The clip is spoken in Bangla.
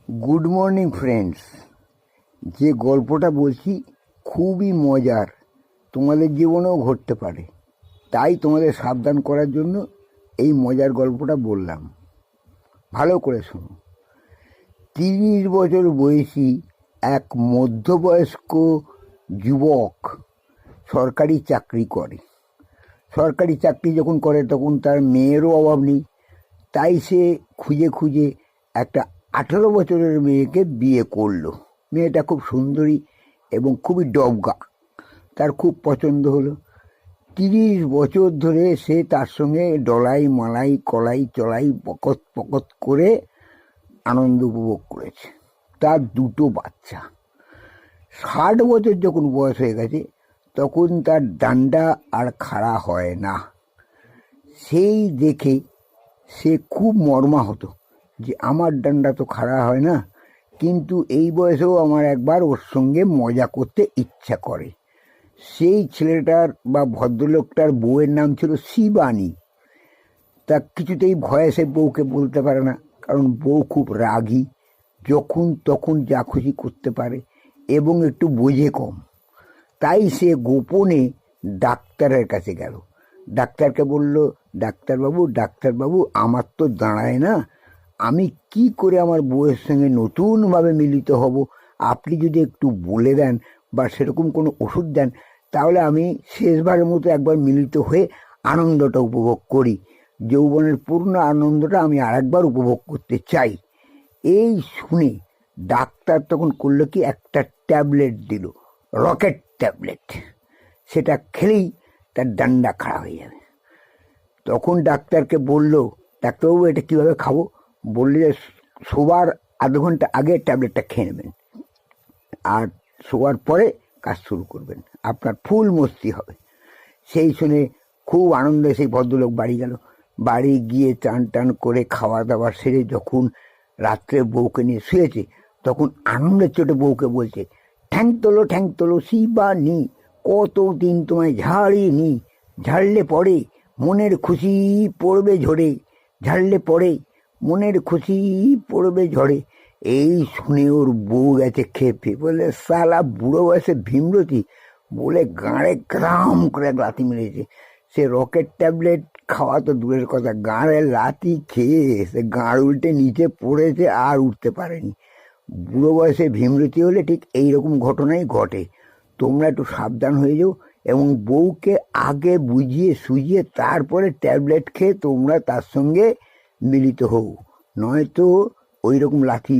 Good morning friends. যে গল্পটা বলছি খুবই মজার, তোমাদের জীবনেও ঘটতে পারে, তাই তোমাদের সাবধান করার জন্য এই মজার গল্পটা বললাম। ভালো করে শোনো। 30 বছর বয়সী এক মধ্যবয়স্ক যুবক সরকারি চাকরি করে। সরকারি চাকরি যখন করে তখন তার মেয়েরও অভাব নেই, তাই সে খুঁজে খুঁজে একটা 18 বছরের মেয়েকে বিয়ে করলো। মেয়েটা খুব সুন্দরী এবং খুবই ডবগা, তার খুব পছন্দ হলো। 30 বছর ধরে সে তার সঙ্গে ডলাই মালাই কলাই চলাই পকত পকত করে আনন্দ উপভোগ করেছে। তার দুটো বাচ্চা। 60 বছর যখন বয়স হয়ে গেছে তখন তার ডান্ডা আর খাড়া হয় না। সেই দেখে সে খুব মর্মাহত যে আমার ডান্ডা তো খাড়া হয় না, কিন্তু এই বয়সেও আমার একবার ওর সঙ্গে মজা করতে ইচ্ছা করে। সেই ছেলেটার বা ভদ্রলোকটার বউয়ের নাম ছিল শিবানী। তা কিছুতেই ভয়ে সে বউকে বলতে পারে না, কারণ বউ খুব রাগী, যখন তখন যা খুশি করতে পারে এবং একটু বোঝে কম। তাই সে গোপনে ডাক্তারের কাছে গেল। ডাক্তারকে বলল, ডাক্তারবাবু আমার তো দাঁড়ায় না, আমি কি করে আমার বউয়ের সঙ্গে নতুনভাবে মিলিত হব? আপনি যদি একটু বলে দেন বা সেরকম কোনো ওষুধ দেন, তাহলে আমি শেষবারের মতো একবার মিলিত হয়ে আনন্দটা উপভোগ করি। যৌবনের পূর্ণ আনন্দটা আমি আরেকবার উপভোগ করতে চাই। এই শুনে ডাক্তার তখন করলো কি, একটা ট্যাবলেট দিল, রকেট ট্যাবলেট। সেটা খেলেই তার ডান্ডা খাড়া হয়ে যাবে। তখন ডাক্তারকে বলল, ডাক্তারবাবু এটা কীভাবে খাবো? বললে যে শোবার আধ ঘন্টা আগে ট্যাবলেটটা খেয়ে নেবেন, আর শোয়ার পরে কাজ শুরু করবেন, আপনার ফুল মস্তি হবে। সেই শুনে খুব আনন্দে সেই ভদ্রলোক বাড়ি গেল। বাড়ি গিয়ে চান টান করে খাওয়া দাওয়া সেরে যখন রাত্রে বউকে নিয়ে শুয়েছে, তখন আনন্দের চোটে বউকে বলছে, ঠ্যাং তোলো শিবানী, কতদিন তোমায় ঝাড়িনি, ঝাড়লে পরে মনের খুশি পড়বে ঝরে, ঝাড়লে পরে মনের খুশি পড়বে ঝরে। এই শুনে ওর বউ গেছে খেপে, বলে সালা বুড়ো বয়সে ভীমরতি, বলে গাঁড়ে গ্রাম করে লাথি মেরেছে। সে রকেট ট্যাবলেট খাওয়া তো দূরের কথা, গাঁড়ে লাথি খেয়ে সে গাঁড় উল্টে নিচে পড়েছে, আর উঠতে পারেনি। বুড়ো বয়সে ভীমরতি হলে ঠিক এইরকম ঘটনাই ঘটে। তোমরা একটু সাবধান হয়ে যাও এবং বউকে আগে বুঝিয়ে সুঝিয়ে তারপরে ট্যাবলেট খেয়ে তোমরা তার সঙ্গে মিলিত হও, নয়তো ওই রকম লাথি